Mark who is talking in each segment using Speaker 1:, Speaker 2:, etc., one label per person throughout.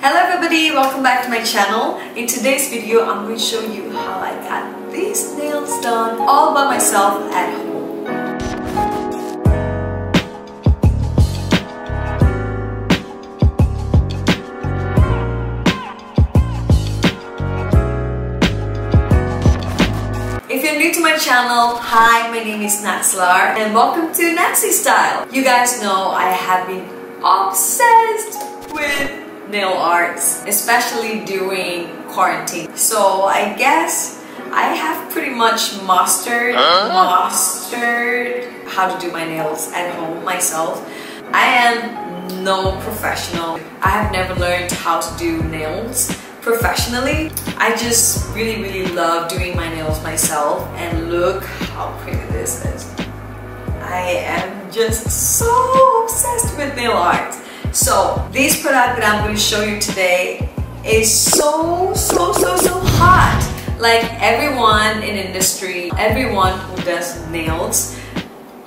Speaker 1: Hello everybody, welcome back to my channel. In today's video, I'm going to show you how I got these nails done all by myself at home. If you're new to my channel, hi, my name is Nutsy and welcome to Nutsy Style. You guys know I have been obsessed with nail arts, especially during quarantine. So I guess I have pretty much mastered how to do my nails at home myself. I am no professional. I have never learned how to do nails professionally. I just really love doing my nails myself, and look how pretty this is. I am just so obsessed with nail art. So this product that I'm going to show you today is so hot. Like everyone in industry, everyone who does nails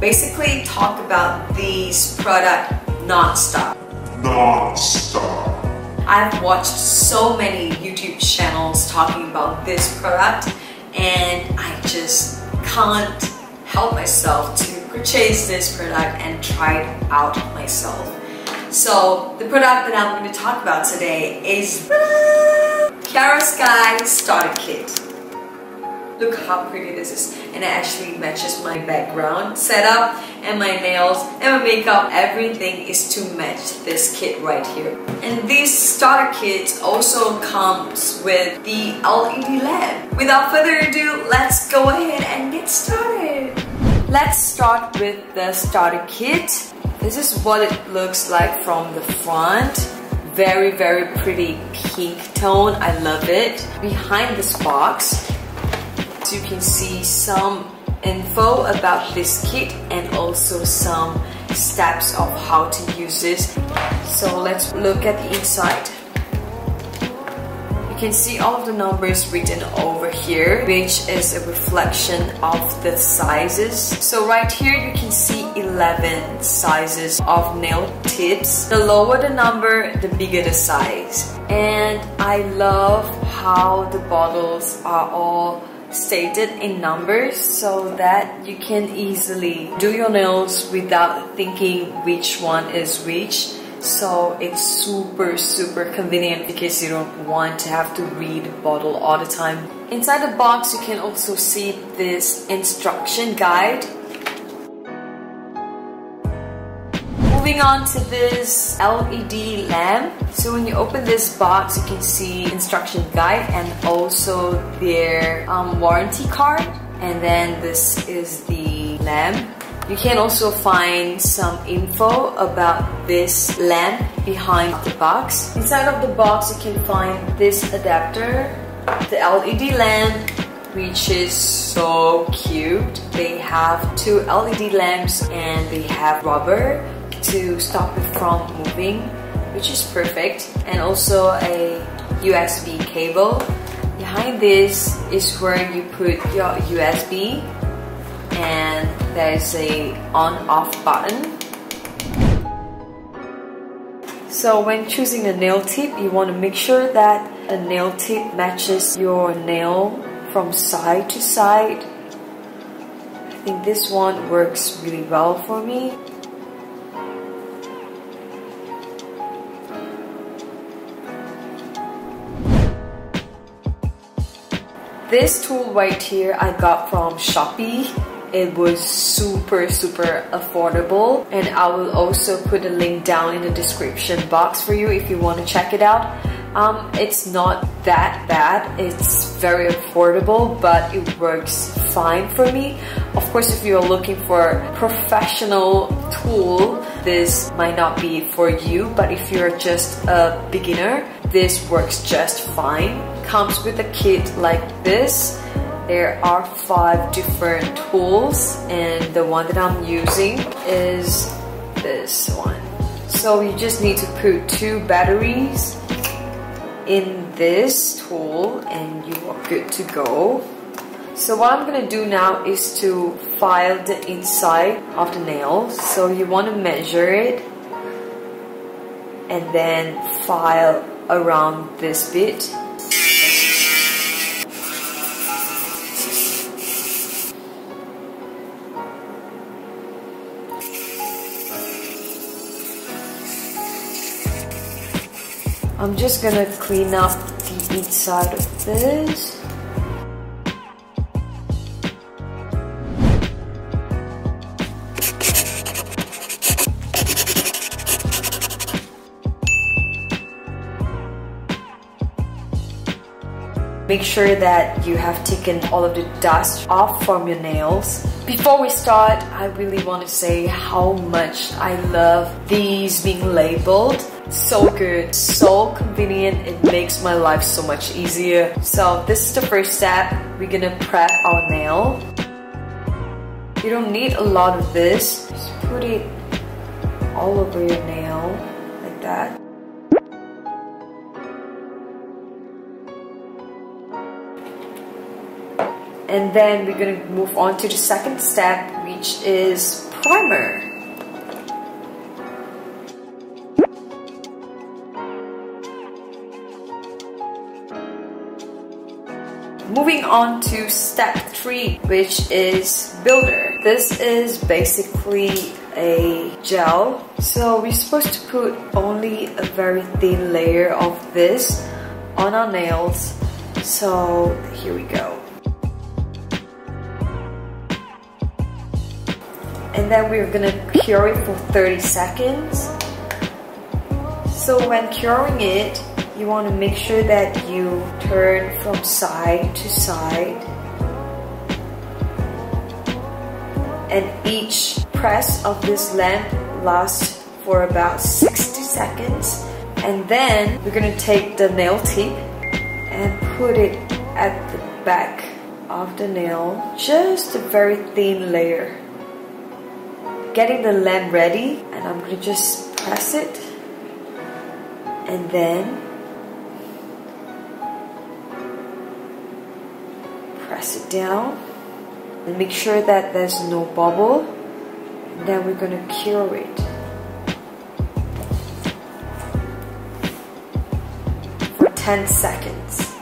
Speaker 1: basically talk about this product non-stop. I've watched so many YouTube channels talking about this product, and I just can't help myself to purchase this product and try it out myself. So the product that I'm going to talk about today is Kiara Sky Starter Kit. Look how pretty this is, and it actually matches my background setup and my nails and my makeup. Everything is to match this kit right here. And this starter kit also comes with the LED lamp. Without further ado, let's go ahead and get started. Let's start with the starter kit. This is what it looks like from the front. Very pretty pink tone. I love it. Behind this box, you can see some info about this kit and also some steps of how to use this. So let's look at the inside. You can see all of the numbers written over here, which is a reflection of the sizes. So right here you can see 11 sizes of nail tips. The lower the number, the bigger the size. And I love how the bottles are all stated in numbers so that you can easily do your nails without thinking which one is which. So it's super convenient because you don't want to have to read the bottle all the time. Inside the box you can also see this instruction guide. Moving on to this LED lamp. So when you open this box, you can see instruction guide and also their warranty card. And then this is the lamp. You can also find some info about this lamp behind the box. Inside of the box, you can find this adapter, the LED lamp, which is so cute. They have two LED lamps and they have rubber to stop it from moving, which is perfect, and also a USB cable. Behind this is where you put your USB, and there's a on-off button. So when choosing a nail tip, you want to make sure that a nail tip matches your nail from side to side. I think this one works really well for me. This tool right here I got from Shopee. It was super affordable, and I will also put a link down in the description box for you if you want to check it out. It's not that bad, it's very affordable, but it works fine for me. Of course, if you're looking for a professional tool, this might not be for you, but if you're just a beginner, this works just fine. Comes with a kit like this. There are 5 different tools, and the one that I'm using is this one. So you just need to put 2 batteries in this tool and you are good to go. So what I'm gonna do now is to file the inside of the nail. So you want to measure it and then file around this bit. I'm just gonna clean up the inside of this. Make sure that you have taken all of the dust off from your nails. Before we start, I really want to say how much I love these being labeled. So good, so convenient, it makes my life so much easier. So this is the first step. We're gonna prep our nail. You don't need a lot of this. Just put it all over your nail, like that. And then we're gonna move on to the second step, which is primer. Moving on to step 3, which is builder. This is basically a gel. So we're supposed to put only a very thin layer of this on our nails. So here we go. And then we're gonna cure it for 30 seconds. So when curing it, you want to make sure that you turn from side to side. And each press of this lamp lasts for about 60 seconds. And then we're gonna take the nail tip and put it at the back of the nail. Just a very thin layer. Getting the lamp ready, and I'm gonna just press it, and then press it down, and make sure that there's no bubble, and then we're gonna cure it for 10 seconds.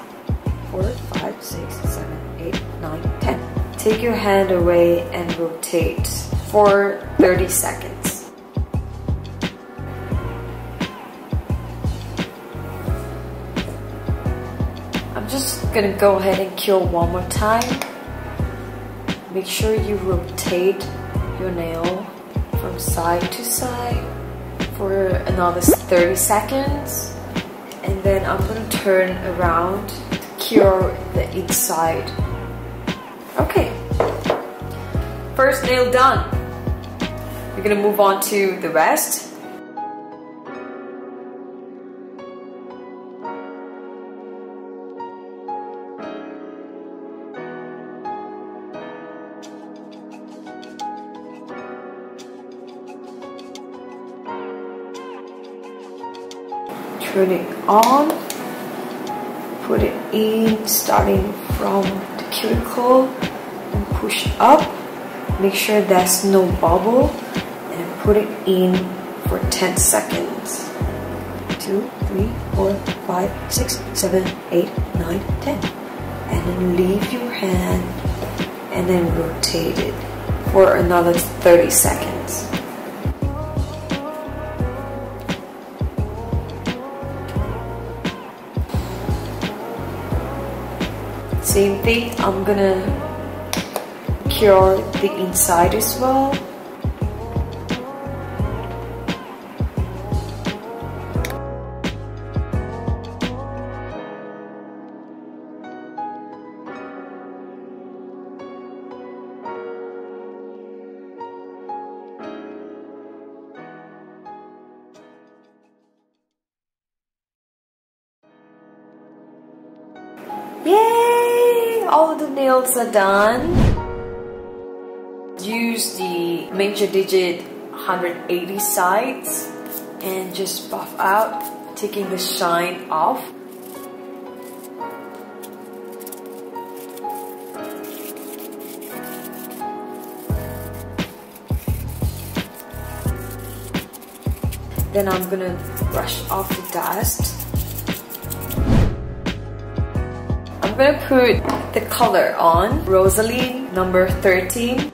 Speaker 1: 4, 5, 6, 7, 8, 9, 10. Take your hand away and rotate for 30 seconds. I'm just gonna go ahead and cure one more time. Make sure you rotate your nail from side to side for another 30 seconds. And then I'm gonna turn around to cure the inside. Okay. First nail done. We're gonna move on to the rest. Turn it on. Put it in, starting from the cuticle and push up. Make sure there's no bubble and put it in for 10 seconds. 2, 3, 4, 5, 6, 7, 8, 9, 10. And then leave your hand and then rotate it for another 30 seconds. Same thing, I'm gonna cure the inside as well. Yay! All of the nails are done. Use the major digit 180 sides and just buff out, taking the shine off. Then I'm gonna brush off the dust. I'm gonna put the color on. Rosalind number 13.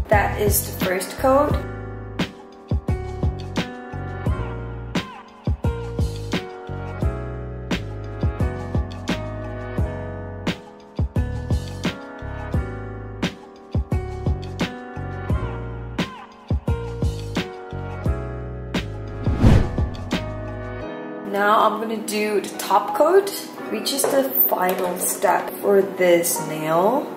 Speaker 1: That is the first coat. Now I'm gonna do the top coat, which is the final step for this nail.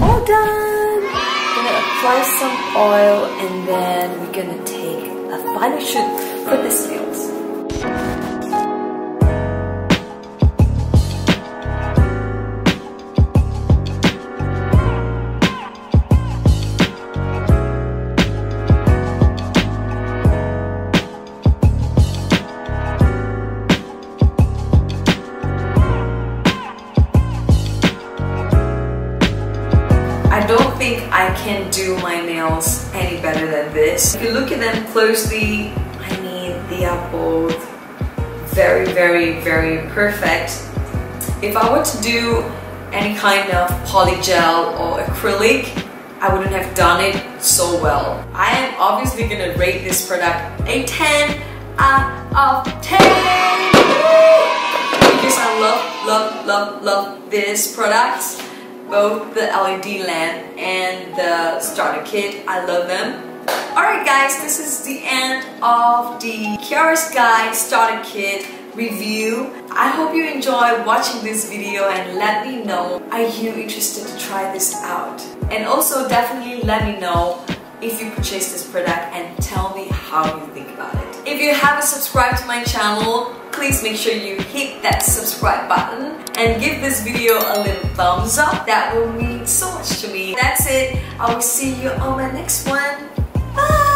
Speaker 1: All done! I'm gonna apply some oil and then we're gonna take a final shoot for this nails. I don't think I can do my nails any better than this. If you look at them closely, I mean, they are both very, very, very perfect. If I were to do any kind of poly gel or acrylic, I wouldn't have done it so well. I am obviously gonna rate this product a 10 out of 10 because I love this product. Both the LED lamp and the starter kit, I love them. Alright guys, this is the end of the Kiara's Guide starter kit review. I hope you enjoyed watching this video and let me know, are you interested to try this out? And also definitely let me know if you purchased this product and tell me how you think about it. If you haven't subscribed to my channel, please make sure you hit that subscribe button and give this video a little thumbs up. That will mean so much to me. That's it. I will see you on my next one. Bye!